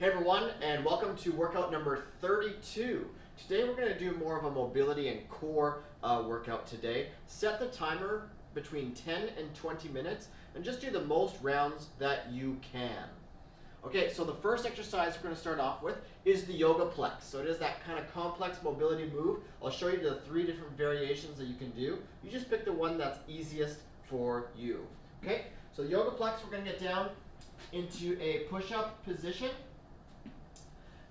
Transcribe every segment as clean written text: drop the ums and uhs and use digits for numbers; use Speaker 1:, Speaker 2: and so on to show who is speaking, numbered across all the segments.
Speaker 1: Hey everyone, and welcome to workout number 32. Today we're going to do more of a mobility and core workout today. Set the timer between 10 and 20 minutes and just do the most rounds that you can. Okay, so the first exercise we're going to start off with is the yoga plex. So it is that kind of complex mobility move. I'll show you the 3 different variations that you can do. You just pick the one that's easiest for you. Okay, so the yoga plex, we're going to get down into a push-up position.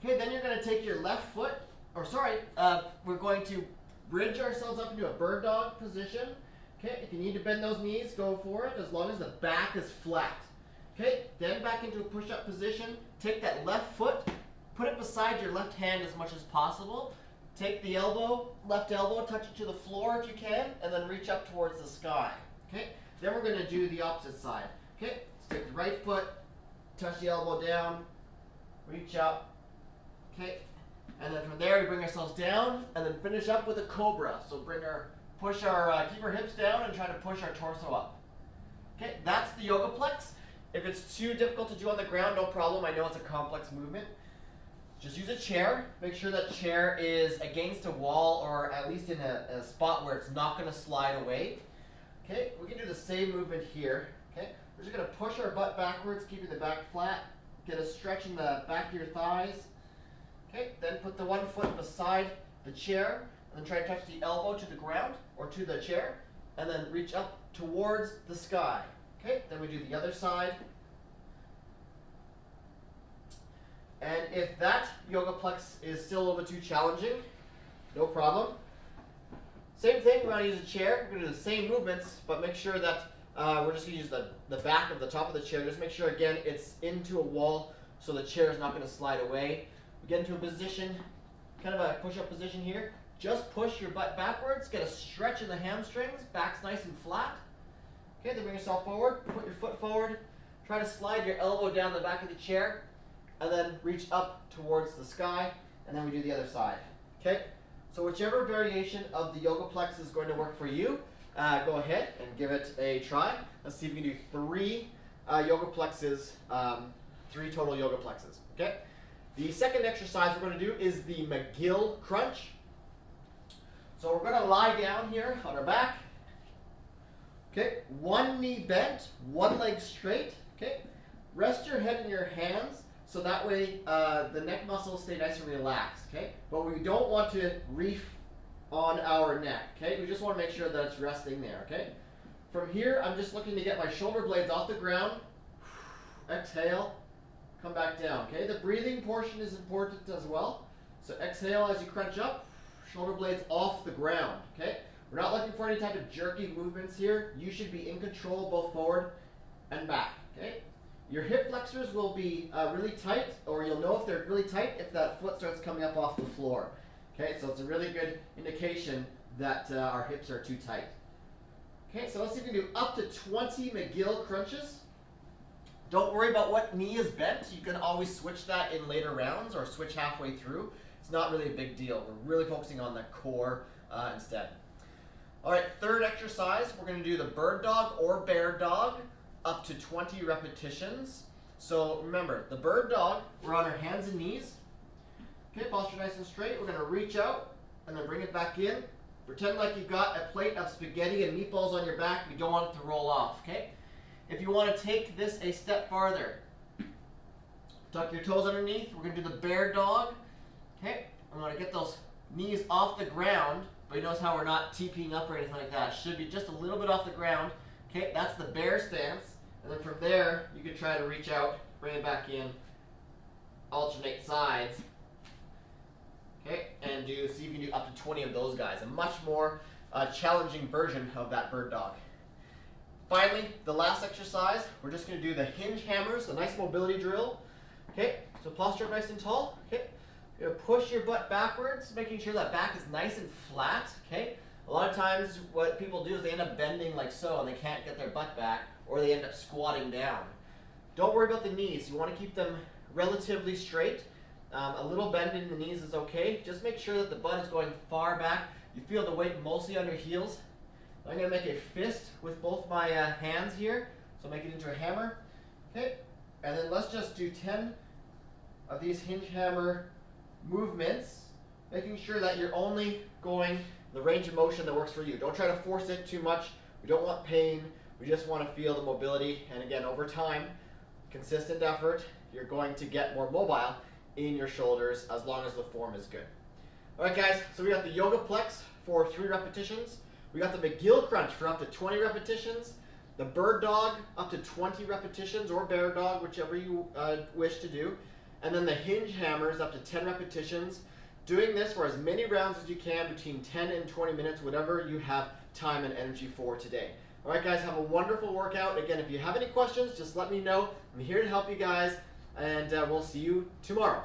Speaker 1: Okay, then you're going to take your left foot, we're going to bridge ourselves up into a bird dog position. Okay, if you need to bend those knees, go for it, as long as the back is flat. Okay, then back into a push-up position. Take that left foot, put it beside your left hand as much as possible. Take the left elbow, touch it to the floor if you can, and then reach up towards the sky. Okay, then we're going to do the opposite side. Okay, so take the right foot, touch the elbow down, reach up. Okay, and then from there we bring ourselves down and then finish up with a cobra. So keep our hips down and try to push our torso up. Okay, that's the yoga plex. If it's too difficult to do on the ground, no problem. I know it's a complex movement. Just use a chair. Make sure that chair is against a wall or at least in a spot where it's not going to slide away. Okay, we can do the same movement here. Okay, we're just going to push our butt backwards, keeping the back flat. Get a stretch in the back of your thighs. Okay, then put the one foot beside the chair and then try to touch the elbow to the ground or to the chair and then reach up towards the sky. Okay, then we do the other side. And if that yoga plex is still a little bit too challenging, no problem. Same thing, we're going to use a chair. We're going to do the same movements, but make sure that we're just going to use the back of the top of the chair. Just make sure, again, it's into a wall so the chair is not going to slide away. We get into a position, kind of a push-up position here. Just push your butt backwards, get a stretch in the hamstrings, back's nice and flat. Okay, then bring yourself forward, put your foot forward, try to slide your elbow down the back of the chair, and then reach up towards the sky, and then we do the other side. Okay, so whichever variation of the yoga plex is going to work for you, go ahead and give it a try. Let's see if we can do 3 yoga plexes, 3 total yoga plexes. Okay. The second exercise we're going to do is the McGill crunch. So we're going to lie down here on our back. Okay, one knee bent, one leg straight. Okay, rest your head in your hands so that way the neck muscles stay nice and relaxed. Okay, but we don't want to reef on our neck. Okay, we just want to make sure that it's resting there. Okay, from here I'm just looking to get my shoulder blades off the ground. Exhale. Come back down, okay? The breathing portion is important as well. So exhale as you crunch up, shoulder blades off the ground, okay? We're not looking for any type of jerky movements here. You should be in control both forward and back, okay? Your hip flexors will be really tight, or you'll know if they're really tight if that foot starts coming up off the floor, okay? So it's a really good indication that our hips are too tight. Okay, so let's see if we can do up to 20 McGill crunches. Don't worry about what knee is bent. You can always switch that in later rounds or switch halfway through. It's not really a big deal. We're really focusing on the core instead. All right, third exercise, we're going to do the bird dog or bear dog up to 20 repetitions. So remember, the bird dog, we're on our hands and knees. Okay, posture nice and straight. We're going to reach out and then bring it back in. Pretend like you've got a plate of spaghetti and meatballs on your back. You don't want it to roll off, okay? If you want to take this a step farther, tuck your toes underneath. We're going to do the bear dog. Okay, I'm going to get those knees off the ground, but you notice how we're not TPing up or anything like that. It should be just a little bit off the ground. Okay, that's the bear stance. And then from there, you can try to reach out, bring it back in, alternate sides. Okay, and see if you can do up to 20 of those guys. A much more challenging version of that bird dog. Finally, the last exercise, we're just going to do the hinge hammers, a nice mobility drill. Okay, so posture up nice and tall. Okay, you're going to push your butt backwards, making sure that back is nice and flat. Okay, a lot of times what people do is they end up bending like so and they can't get their butt back, or they end up squatting down. Don't worry about the knees. You want to keep them relatively straight. A little bend in the knees is okay. Just make sure that the butt is going far back. You feel the weight mostly on your heels. I'm going to make a fist with both my hands here, so make it into a hammer. Okay, and then let's just do 10 of these hinge hammer movements, making sure that you're only going the range of motion that works for you. Don't try to force it too much. We don't want pain. We just want to feel the mobility. And again, over time, consistent effort, you're going to get more mobile in your shoulders as long as the form is good. All right, guys, so we got the yoga plex for 3 repetitions. We got the McGill crunch for up to 20 repetitions. The bird dog up to 20 repetitions, or bear dog, whichever you wish to do. And then the hinge hammers up to 10 repetitions. Doing this for as many rounds as you can, between 10 and 20 minutes, whatever you have time and energy for today. All right, guys, have a wonderful workout. Again, if you have any questions, just let me know. I'm here to help you guys, and we'll see you tomorrow.